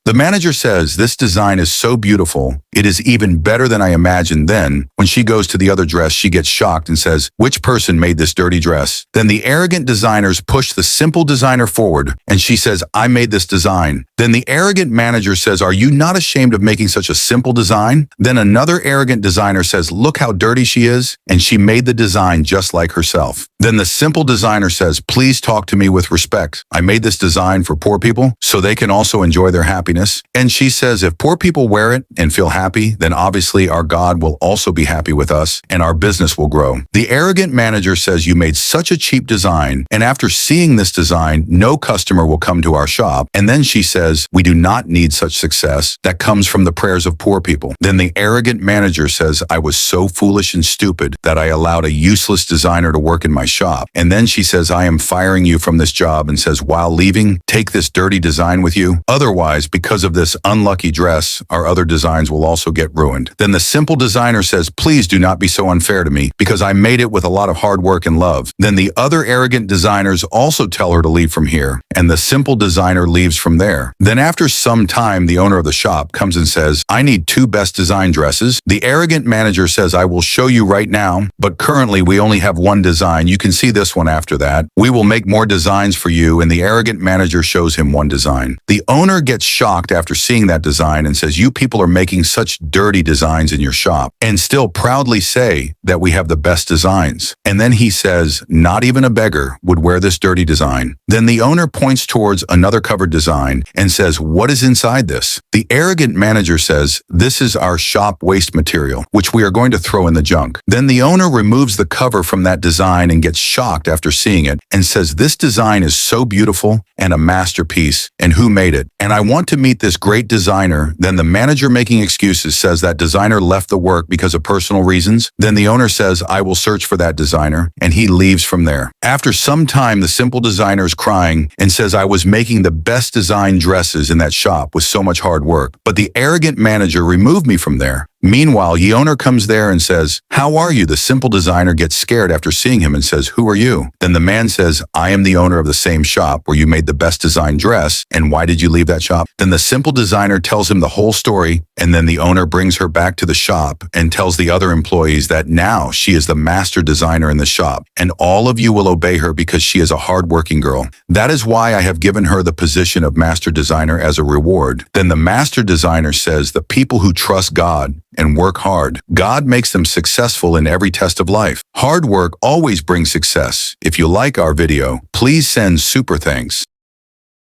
The manager says, this design is so beautiful, it is even better than I imagined. Then, when she goes to the other dress, she gets shocked and says, which person made this dirty dress? Then the arrogant designers push the simple designer forward, and she says, I made this design. Then the arrogant manager says, are you not ashamed of making such a simple design? Then another arrogant designer says, look how dirty she is, and she made the design just like herself. Then the simple designer says, please talk to me with respect. I made this design for poor people so they can also enjoy their happiness. And she says, if poor people wear it and feel happy, then obviously our God will also be happy with us and our business will grow. The arrogant manager says, you made such a cheap design, and after seeing this design, no customer will come to our shop. And then she says, we do not need such success that comes from the prayers of poor people. Then the arrogant manager says, I was so foolish and stupid that I allowed a useless designer to work in my shop. And then she says, I am firing you from this job, and says, while leaving, take this dirty design with you. Otherwise, because of this unlucky dress, our other designs will also get ruined. Then the simple designer says, please do not be so unfair to me because I made it with a lot of hard work and love. Then the other arrogant designers also tell her to leave from here, and the simple designer leaves from there. Then after some time, the owner of the shop comes and says, I need 2 best design dresses. The arrogant manager says, I will show you right now, but currently we only have 1 design. You can see this one after that. We will make more designs for you, and the arrogant manager shows him 1 design. The owner gets shocked after seeing that design and says, you people are making such dirty designs in your shop and still proudly say that we have the best designs. And then he says, not even a beggar would wear this dirty design. Then the owner points towards another covered design and says, what is inside this? The arrogant manager says, this is our shop waste material, which we are going to throw in the junk. Then the owner removes the cover from that design and gets shocked after seeing it and says, this design is so beautiful and a masterpiece, and who made it? And I want to meet this great designer. Then the manager, making excuses, says that designer left the work because of personal reasons. Then the owner says, I will search for that designer, and he leaves from there. After some time, the simple designer is crying and says, I was making the best design dresses in that shop with so much hard work, but the arrogant manager removed me from there. Meanwhile, the owner comes there and says, how are you? The simple designer gets scared after seeing him and says, who are you? Then the man says, I am the owner of the same shop where you made the best design dress, and why did you leave that shop? Then the simple designer tells him the whole story, and then the owner brings her back to the shop and tells the other employees that now she is the master designer in the shop, and all of you will obey her because she is a hardworking girl. That is why I have given her the position of master designer as a reward. Then the master designer says, the people who trust God and work hard, God makes them successful in every test of life. Hard work always brings success. If you like our video, please send super thanks.